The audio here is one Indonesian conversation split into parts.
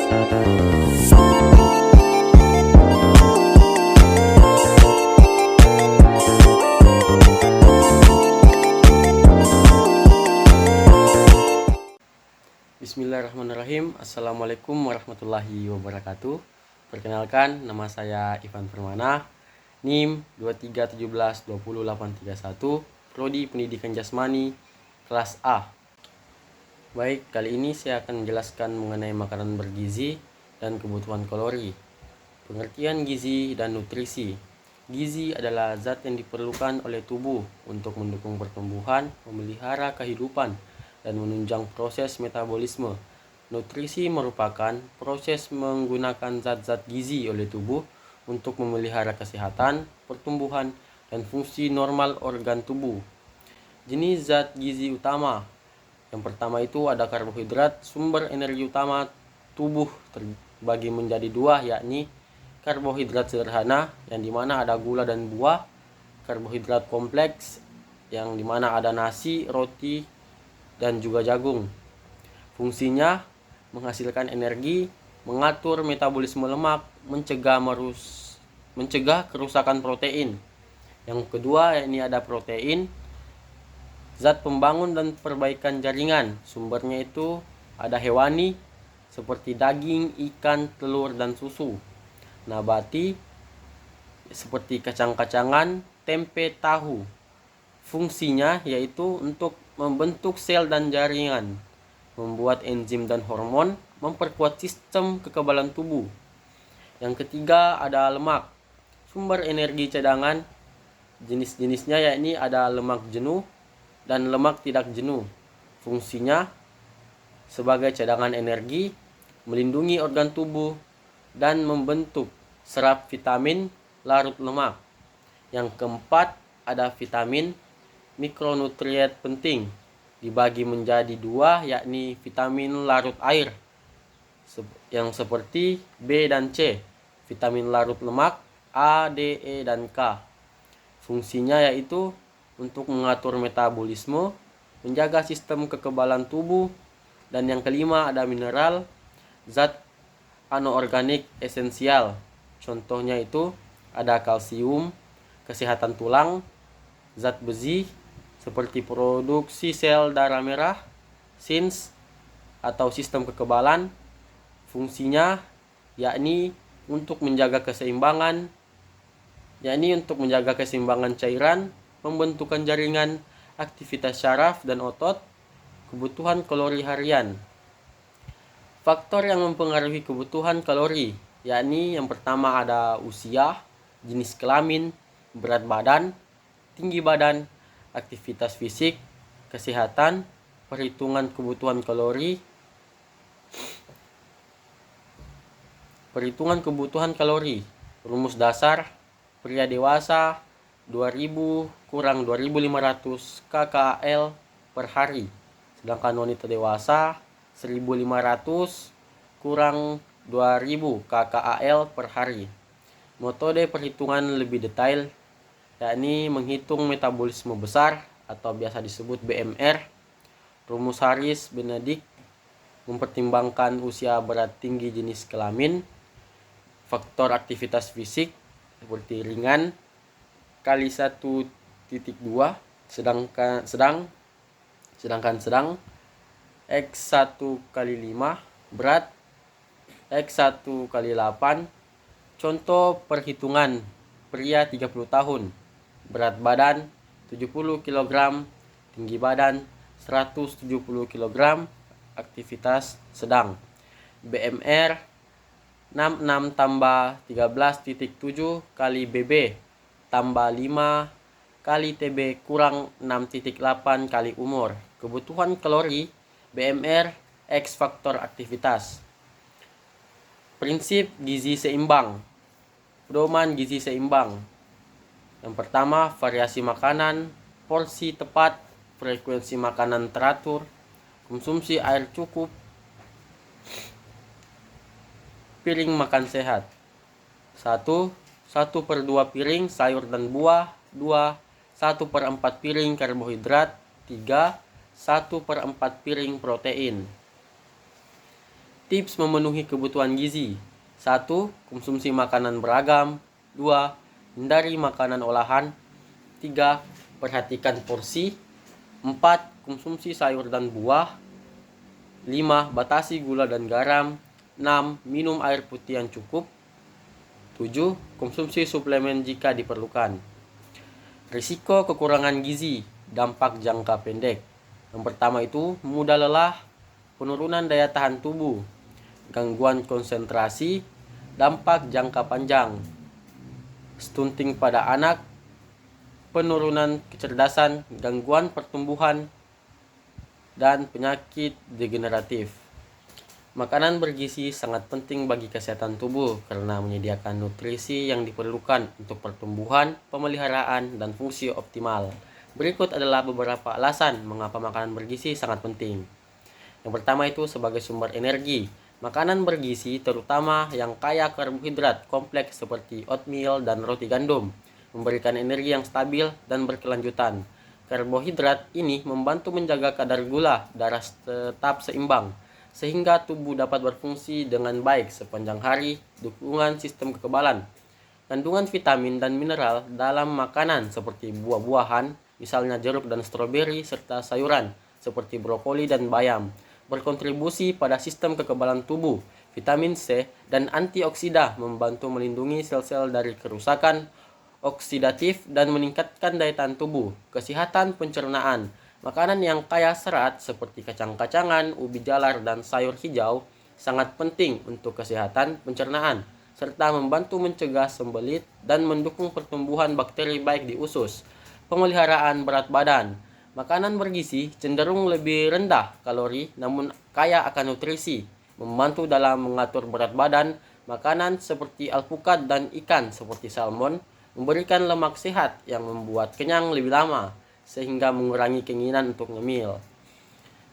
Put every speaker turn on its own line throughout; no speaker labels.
Bismillahirrahmanirrahim. Assalamualaikum warahmatullahi wabarakatuh. Perkenalkan, nama saya Ivan Permana, NIM 23172081, Prodi Pendidikan Jasmani, kelas A. Baik, kali ini saya akan menjelaskan mengenai makanan bergizi dan kebutuhan kalori. Pengertian gizi dan nutrisi. Gizi adalah zat yang diperlukan oleh tubuh untuk mendukung pertumbuhan, memelihara kehidupan, dan menunjang proses metabolisme. Nutrisi merupakan proses menggunakan zat-zat gizi oleh tubuh untuk memelihara kesehatan, pertumbuhan, dan fungsi normal organ tubuh. Jenis zat gizi utama. Yang pertama itu ada karbohidrat, sumber energi utama tubuh terbagi menjadi dua, yakni karbohidrat sederhana yang dimana ada gula dan buah, karbohidrat kompleks yang dimana ada nasi, roti, dan juga jagung. Fungsinya menghasilkan energi, mengatur metabolisme lemak, mencegah kerusakan protein. Yang kedua, ini ada protein, zat pembangun dan perbaikan jaringan. Sumbernya itu ada hewani seperti daging, ikan, telur, dan susu. Nabati seperti kacang-kacangan, tempe, tahu. Fungsinya yaitu untuk membentuk sel dan jaringan, membuat enzim dan hormon, memperkuat sistem kekebalan tubuh. Yang ketiga ada lemak, sumber energi cadangan. Jenis-jenisnya yakni ada lemak jenuh dan lemak tidak jenuh. Fungsinya sebagai cadangan energi, melindungi organ tubuh, dan membentuk serap vitamin larut lemak. Yang keempat ada vitamin mikronutrien penting, dibagi menjadi dua, yakni vitamin larut air yang seperti B dan C, vitamin larut lemak A, D, E, dan K. Fungsinya yaitu untuk mengatur metabolisme, menjaga sistem kekebalan tubuh. Dan yang kelima ada mineral, zat anorganik esensial. Contohnya itu ada kalsium, kesehatan tulang, zat besi seperti produksi sel darah merah, SINS atau sistem kekebalan. Fungsinya yakni untuk menjaga keseimbangan cairan, pembentukan jaringan, aktivitas syaraf dan otot, kebutuhan kalori harian. Faktor yang mempengaruhi kebutuhan kalori yakni yang pertama ada usia, jenis kelamin, berat badan, tinggi badan, aktivitas fisik, kesehatan, perhitungan kebutuhan kalori. Rumus dasar, pria dewasa 2000 kurang 2500 kcal per hari, sedangkan wanita dewasa 1500 kurang 2000 kcal per hari. Metode perhitungan lebih detail yakni menghitung metabolisme besar atau biasa disebut BMR. Rumus Harris-Benedict mempertimbangkan usia, berat, tinggi, jenis kelamin, faktor aktivitas fisik seperti ringan kali 1,2, sedangkan sedang X1 kali 5, berat X1 kali 8. Contoh perhitungan: pria 30 tahun, berat badan 70 kg, tinggi badan 170 kg, aktivitas sedang. BMR 66 tambah 13,7 kali BB tambah 5 kali TB kurang 6,8 kali umur. Kebutuhan kalori BMR X faktor aktivitas. Prinsip gizi seimbang. Pedoman gizi seimbang. Yang pertama, variasi makanan, porsi tepat, frekuensi makanan teratur, konsumsi air cukup, piring makan sehat. 1/2 piring sayur dan buah. 2. 1/4 piring karbohidrat. 3. 1/4 piring protein. Tips memenuhi kebutuhan gizi. 1. Konsumsi makanan beragam. 2. Hindari makanan olahan. 3. Perhatikan porsi. 4. Konsumsi sayur dan buah. 5. Batasi gula dan garam. 6. Minum air putih yang cukup. 7. Konsumsi suplemen jika diperlukan. Risiko kekurangan gizi, dampak jangka pendek. Yang pertama itu mudah lelah, penurunan daya tahan tubuh, gangguan konsentrasi, dampak jangka panjang, stunting pada anak, penurunan kecerdasan, gangguan pertumbuhan, dan penyakit degeneratif. Makanan bergizi sangat penting bagi kesehatan tubuh karena menyediakan nutrisi yang diperlukan untuk pertumbuhan, pemeliharaan, dan fungsi optimal. Berikut adalah beberapa alasan mengapa makanan bergizi sangat penting. Yang pertama itu sebagai sumber energi. Makanan bergizi terutama yang kaya karbohidrat kompleks seperti oatmeal dan roti gandum memberikan energi yang stabil dan berkelanjutan. Karbohidrat ini membantu menjaga kadar gula darah tetap seimbang sehingga tubuh dapat berfungsi dengan baik sepanjang hari. Dukungan sistem kekebalan. Kandungan vitamin dan mineral dalam makanan seperti buah-buahan, misalnya jeruk dan stroberi, serta sayuran seperti brokoli dan bayam, berkontribusi pada sistem kekebalan tubuh. Vitamin C dan antioksida membantu melindungi sel-sel dari kerusakan oksidatif dan meningkatkan daya tahan tubuh. Kesehatan pencernaan. Makanan yang kaya serat seperti kacang-kacangan, ubi jalar, dan sayur hijau sangat penting untuk kesehatan pencernaan, serta membantu mencegah sembelit dan mendukung pertumbuhan bakteri baik di usus. Pemeliharaan berat badan. Makanan bergizi cenderung lebih rendah kalori namun kaya akan nutrisi, membantu dalam mengatur berat badan. Makanan seperti alpukat dan ikan seperti salmon memberikan lemak sehat yang membuat kenyang lebih lama, sehingga mengurangi keinginan untuk ngemil.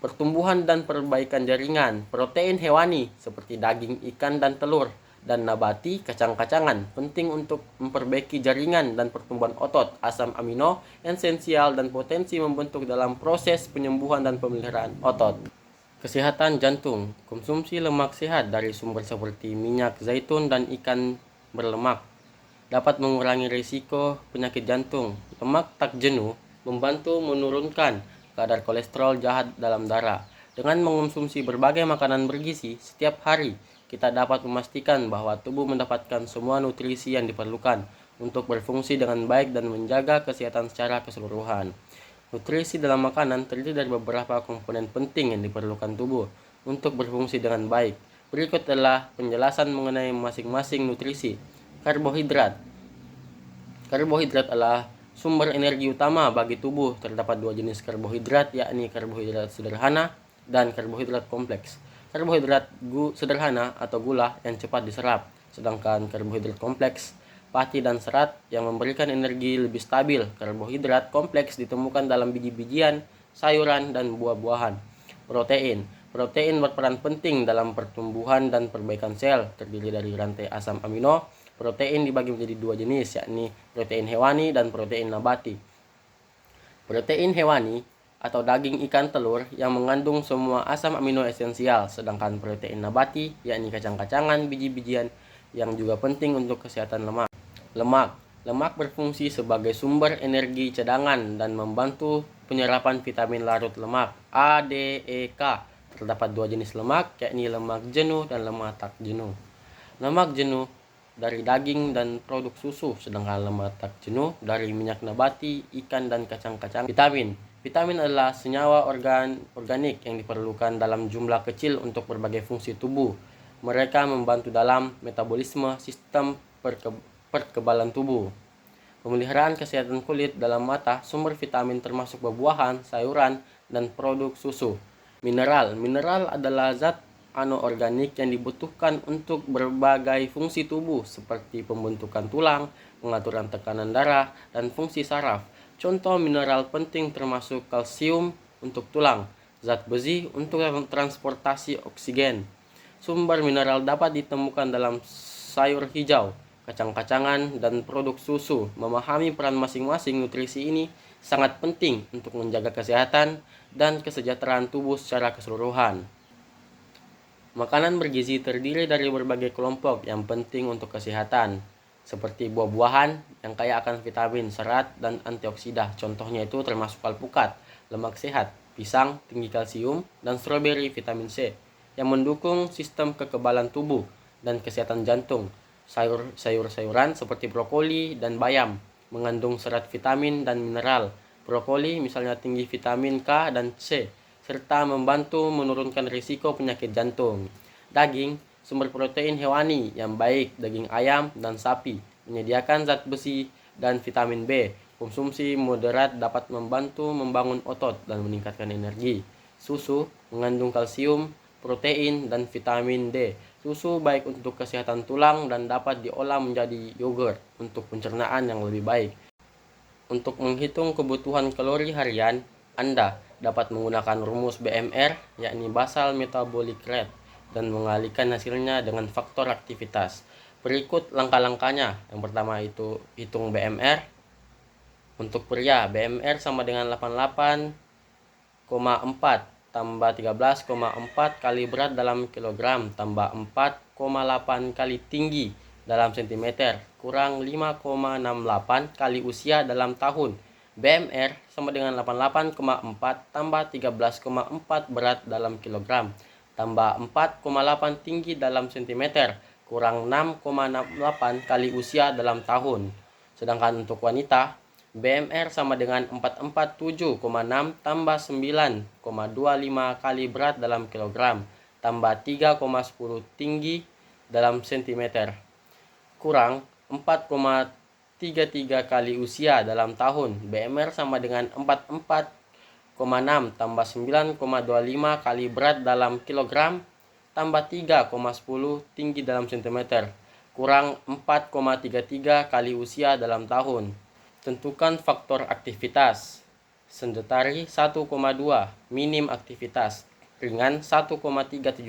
Pertumbuhan dan perbaikan jaringan. Protein hewani seperti daging, ikan, dan telur, dan nabati, kacang-kacangan penting untuk memperbaiki jaringan dan pertumbuhan otot. Asam amino esensial dan potensi membentuk dalam proses penyembuhan dan pemeliharaan otot. Kesehatan jantung. Konsumsi lemak sehat dari sumber seperti minyak zaitun dan ikan berlemak dapat mengurangi risiko penyakit jantung. Lemak tak jenuh membantu menurunkan kadar kolesterol jahat dalam darah. Dengan mengonsumsi berbagai makanan bergizi setiap hari, kita dapat memastikan bahwa tubuh mendapatkan semua nutrisi yang diperlukan untuk berfungsi dengan baik dan menjaga kesehatan secara keseluruhan. Nutrisi dalam makanan terdiri dari beberapa komponen penting yang diperlukan tubuh untuk berfungsi dengan baik. Berikut adalah penjelasan mengenai masing-masing nutrisi. Karbohidrat. Karbohidrat adalah sumber energi utama bagi tubuh. Terdapat dua jenis karbohidrat, yakni karbohidrat sederhana dan karbohidrat kompleks. Karbohidrat sederhana atau gula yang cepat diserap, sedangkan karbohidrat kompleks, pati dan serat yang memberikan energi lebih stabil. Karbohidrat kompleks ditemukan dalam biji-bijian, sayuran, dan buah-buahan. Protein. Protein berperan penting dalam pertumbuhan dan perbaikan sel, terdiri dari rantai asam amino. Protein dibagi menjadi dua jenis, yakni protein hewani dan protein nabati. Protein hewani atau daging, ikan, telur yang mengandung semua asam amino esensial, sedangkan protein nabati yakni kacang-kacangan, biji-bijian yang juga penting untuk kesehatan lemak. Lemak berfungsi sebagai sumber energi cadangan dan membantu penyerapan vitamin larut lemak A, D, E, K. Terdapat dua jenis lemak, yakni lemak jenuh dan lemak tak jenuh. Lemak jenuh dari daging dan produk susu, sedangkan lemak tak jenuh dari minyak nabati, ikan, dan kacang-kacang. Vitamin adalah senyawa organik yang diperlukan dalam jumlah kecil untuk berbagai fungsi tubuh. Mereka membantu dalam metabolisme, sistem perkebalan tubuh. Pemeliharaan kesehatan kulit dalam mata. Sumber vitamin termasuk buah-buahan, sayuran, dan produk susu. Mineral adalah zat anorganik yang dibutuhkan untuk berbagai fungsi tubuh seperti pembentukan tulang, pengaturan tekanan darah, dan fungsi saraf. Contoh mineral penting termasuk kalsium untuk tulang, zat besi untuk transportasi oksigen. Sumber mineral dapat ditemukan dalam sayur hijau, kacang-kacangan, dan produk susu. Memahami peran masing-masing nutrisi ini sangat penting untuk menjaga kesehatan dan kesejahteraan tubuh secara keseluruhan. Makanan bergizi terdiri dari berbagai kelompok yang penting untuk kesehatan, seperti buah-buahan yang kaya akan vitamin, serat, dan antioksida. Contohnya itu termasuk alpukat, lemak sehat, pisang, tinggi kalsium, dan stroberi vitamin C, yang mendukung sistem kekebalan tubuh dan kesehatan jantung. Sayur-sayuran seperti brokoli dan bayam mengandung serat vitamin dan mineral. Brokoli misalnya tinggi vitamin K dan C, serta membantu menurunkan risiko penyakit jantung. Daging, sumber protein hewani yang baik, daging ayam dan sapi, menyediakan zat besi dan vitamin B. Konsumsi moderat dapat membantu membangun otot dan meningkatkan energi. Susu mengandung kalsium, protein, dan vitamin D. Susu baik untuk kesehatan tulang dan dapat diolah menjadi yogurt untuk pencernaan yang lebih baik. Untuk menghitung kebutuhan kalori harian, Anda dapat menggunakan rumus BMR, yakni Basal Metabolic Rate, dan mengalihkan hasilnya dengan faktor aktivitas. Berikut langkah-langkahnya. Yang pertama itu hitung BMR. Untuk pria, BMR sama dengan 88,4 tambah 13,4 kali berat dalam kilogram tambah 4,8 kali tinggi dalam sentimeter kurang 5,68 kali usia dalam tahun. BMR sama dengan 88,4 tambah 13,4 berat dalam kilogram tambah 4,8 tinggi dalam sentimeter kurang 6,68 kali usia dalam tahun. Sedangkan untuk wanita, BMR sama dengan 447,6 tambah 9,25 kali berat dalam kilogram tambah 3,10 tinggi dalam sentimeter kurang 4,33 kali usia dalam tahun. BMR sama dengan 44,6 tambah 9,25 kali berat dalam kilogram tambah 3,10 tinggi dalam sentimeter kurang 4,33 kali usia dalam tahun. Tentukan faktor aktivitas. Sedentari 1,2, minim aktivitas. Ringan 1,375,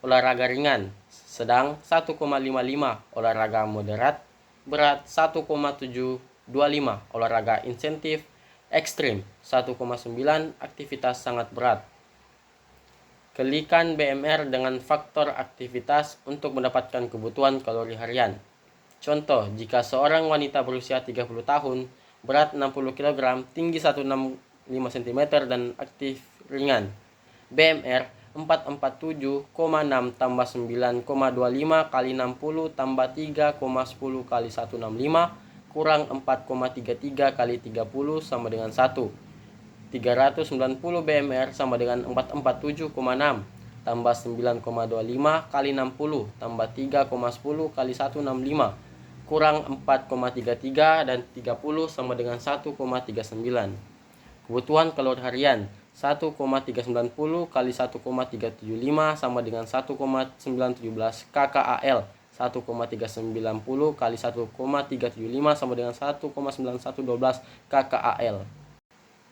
olahraga ringan. Sedang 1,55, olahraga moderat. Berat 1,725, olahraga insentif. Ekstrim 1,9, aktivitas sangat berat. Kalikan BMR dengan faktor aktivitas untuk mendapatkan kebutuhan kalori harian. Contoh, jika seorang wanita berusia 30 tahun, berat 60 kg, tinggi 165 cm dan aktif ringan. BMR 447,6 tambah 9,25 kali 60 tambah 3,10 kali 165 kurang 4,33 kali 30 sama dengan 1. 390 BMR sama dengan 447,6 tambah 9,25 kali 60 tambah 3,10 kali 165 kurang 4,33 dan 30 sama dengan 1,39. Kebutuhan kalori harian 1,390 kali 1,375 sama dengan 1,917 kcal. 1,390 kali 1,375 sama dengan 1,9112 kcal.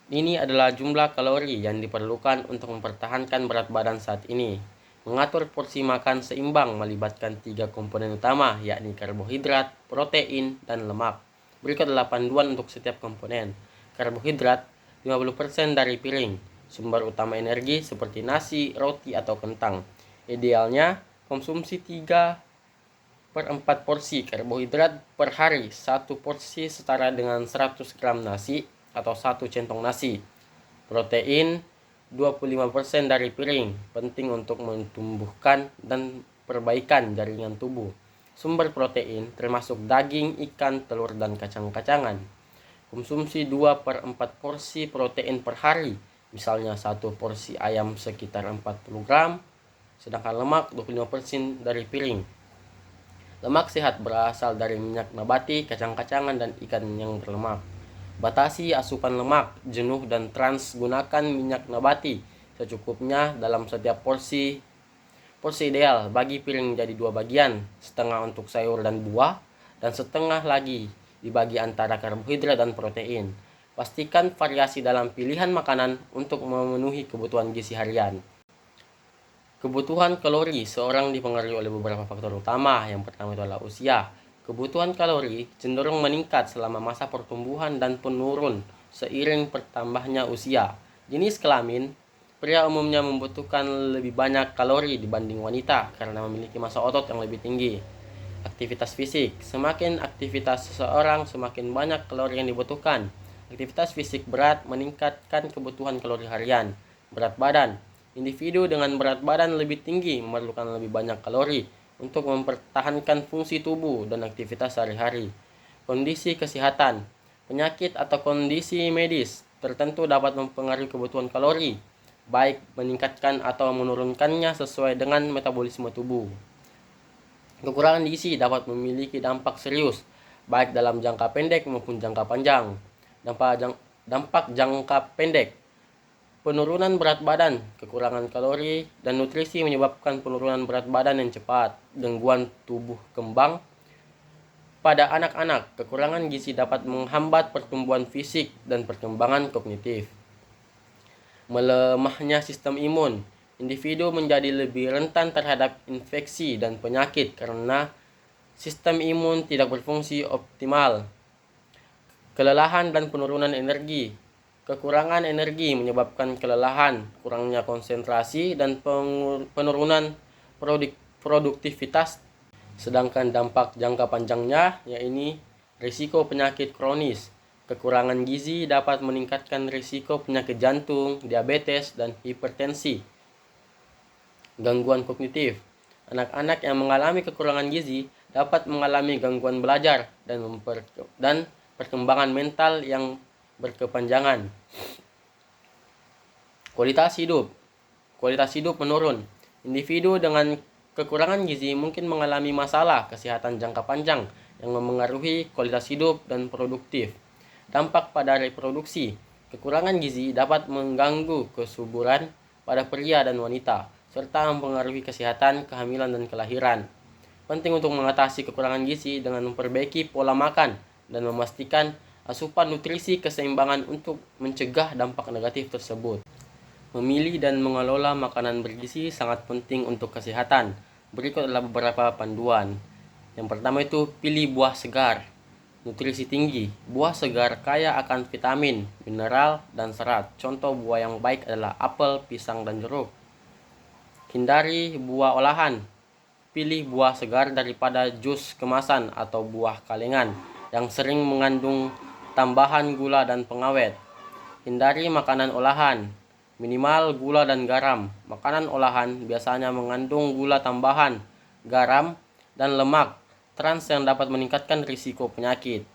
Ini adalah jumlah kalori yang diperlukan untuk mempertahankan berat badan saat ini. Mengatur porsi makan seimbang melibatkan 3 komponen utama, yakni karbohidrat, protein, dan lemak. Berikut adalah panduan untuk setiap komponen. Karbohidrat 50% dari piring, sumber utama energi seperti nasi, roti, atau kentang. Idealnya konsumsi 3/4 porsi karbohidrat per hari. 1 porsi setara dengan 100 gram nasi atau 1 centong nasi. Protein 25% dari piring, penting untuk menumbuhkan dan perbaikan jaringan tubuh. Sumber protein termasuk daging, ikan, telur, dan kacang-kacangan. Konsumsi 2/4 porsi protein per hari, misalnya 1 porsi ayam sekitar 40 gram, sedangkan lemak 25% dari piring. Lemak sehat berasal dari minyak nabati, kacang-kacangan, dan ikan yang berlemak. Batasi asupan lemak, jenuh, dan trans. Gunakan minyak nabati secukupnya dalam setiap porsi. Porsi ideal bagi piring menjadi 2 bagian, setengah untuk sayur dan buah, dan setengah lagi dibagi antara karbohidrat dan protein. Pastikan variasi dalam pilihan makanan untuk memenuhi kebutuhan gizi harian. Kebutuhan kalori seorang dipengaruhi oleh beberapa faktor utama. Yang pertama itu adalah usia. Kebutuhan kalori cenderung meningkat selama masa pertumbuhan dan penurun seiring bertambahnya usia. Jenis kelamin Pria umumnya membutuhkan lebih banyak kalori dibanding wanita karena memiliki massa otot yang lebih tinggi. Aktivitas fisik. Semakin aktivitas seseorang, semakin banyak kalori yang dibutuhkan. Aktivitas fisik berat meningkatkan kebutuhan kalori harian. Berat badan. Individu dengan berat badan lebih tinggi memerlukan lebih banyak kalori untuk mempertahankan fungsi tubuh dan aktivitas sehari-hari. Kondisi kesehatan. Penyakit atau kondisi medis tertentu dapat mempengaruhi kebutuhan kalori, baik meningkatkan atau menurunkannya sesuai dengan metabolisme tubuh. Kekurangan gizi dapat memiliki dampak serius, baik dalam jangka pendek maupun jangka panjang. Dampak jangka pendek, penurunan berat badan, kekurangan kalori, dan nutrisi menyebabkan penurunan berat badan yang cepat, gangguan tubuh kembang. Pada anak-anak, kekurangan gizi dapat menghambat pertumbuhan fisik dan perkembangan kognitif. Melemahnya sistem imun. Individu menjadi lebih rentan terhadap infeksi dan penyakit karena sistem imun tidak berfungsi optimal. Kelelahan dan penurunan energi. Kekurangan energi menyebabkan kelelahan, kurangnya konsentrasi, dan penurunan produktivitas. Sedangkan dampak jangka panjangnya yaitu risiko penyakit kronis. Kekurangan gizi dapat meningkatkan risiko penyakit jantung, diabetes, dan hipertensi. Gangguan kognitif. Anak-anak yang mengalami kekurangan gizi dapat mengalami gangguan belajar dan perkembangan mental yang berkepanjangan. Kualitas hidup. Kualitas hidup menurun. Individu dengan kekurangan gizi mungkin mengalami masalah kesehatan jangka panjang yang memengaruhi kualitas hidup dan produktif. Dampak pada reproduksi. Kekurangan gizi dapat mengganggu kesuburan pada pria dan wanita, serta mempengaruhi kesehatan, kehamilan, dan kelahiran. Penting untuk mengatasi kekurangan gizi dengan memperbaiki pola makan dan memastikan asupan nutrisi keseimbangan untuk mencegah dampak negatif tersebut. Memilih dan mengelola makanan bergizi sangat penting untuk kesehatan. Berikut adalah beberapa panduan. Yang pertama itu pilih buah segar. Nutrisi tinggi. Buah segar kaya akan vitamin, mineral, dan serat. Contoh buah yang baik adalah apel, pisang, dan jeruk. Hindari buah olahan. Pilih buah segar daripada jus kemasan atau buah kalengan yang sering mengandung tambahan gula dan pengawet. Hindari makanan olahan. Minimal gula dan garam. Makanan olahan biasanya mengandung gula tambahan, garam, dan lemak trans yang dapat meningkatkan risiko penyakit.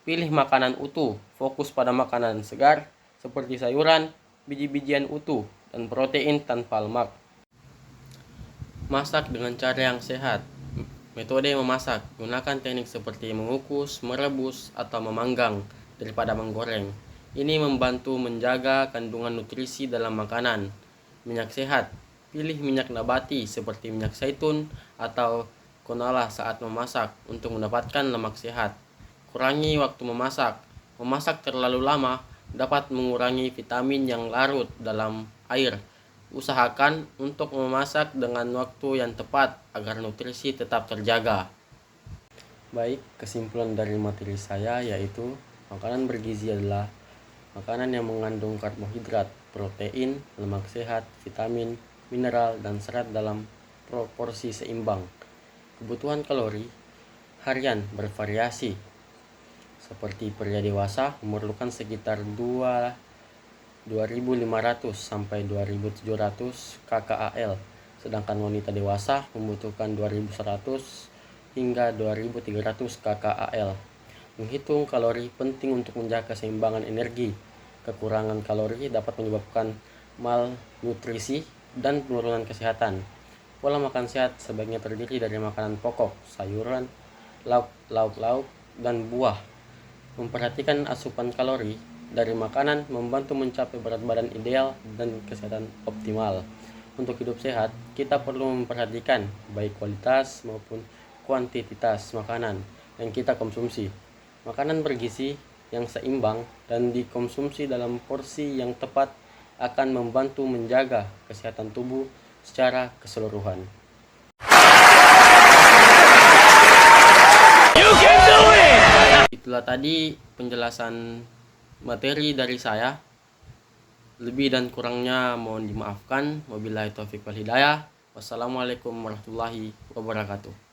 Pilih makanan utuh. Fokus pada makanan segar seperti sayuran, biji-bijian utuh, dan protein tanpa lemak. Masak dengan cara yang sehat. Metode memasak. Gunakan teknik seperti mengukus, merebus, atau memanggang daripada menggoreng. Ini membantu menjaga kandungan nutrisi dalam makanan. Minyak sehat. Pilih minyak nabati seperti minyak zaitun atau canola saat memasak untuk mendapatkan lemak sehat. Kurangi waktu memasak. Memasak terlalu lama dapat mengurangi vitamin yang larut dalam air. Usahakan untuk memasak dengan waktu yang tepat agar nutrisi tetap terjaga. Baik, kesimpulan dari materi saya yaitu makanan bergizi adalah makanan yang mengandung karbohidrat, protein, lemak sehat, vitamin, mineral, dan serat dalam proporsi seimbang. Kebutuhan kalori harian bervariasi. Seperti pria dewasa memerlukan sekitar 2.500 sampai 2.700 kcal, sedangkan wanita dewasa membutuhkan 2.100 hingga 2.300 kcal. Menghitung kalori penting untuk menjaga keseimbangan energi. Kekurangan kalori dapat menyebabkan malnutrisi dan penurunan kesehatan. Pola makan sehat sebaiknya terdiri dari makanan pokok, sayuran, lauk, dan buah. Memperhatikan asupan kalori dari makanan membantu mencapai berat badan ideal dan kesehatan optimal. Untuk hidup sehat, kita perlu memperhatikan baik kualitas maupun kuantitas makanan yang kita konsumsi. Makanan bergizi yang seimbang dan dikonsumsi dalam porsi yang tepat akan membantu menjaga kesehatan tubuh secara keseluruhan. Itulah tadi penjelasan materi dari saya. Lebih dan kurangnya mohon dimaafkan. Wabillahi taufiq wal hidayah. Wassalamualaikum warahmatullahi wabarakatuh.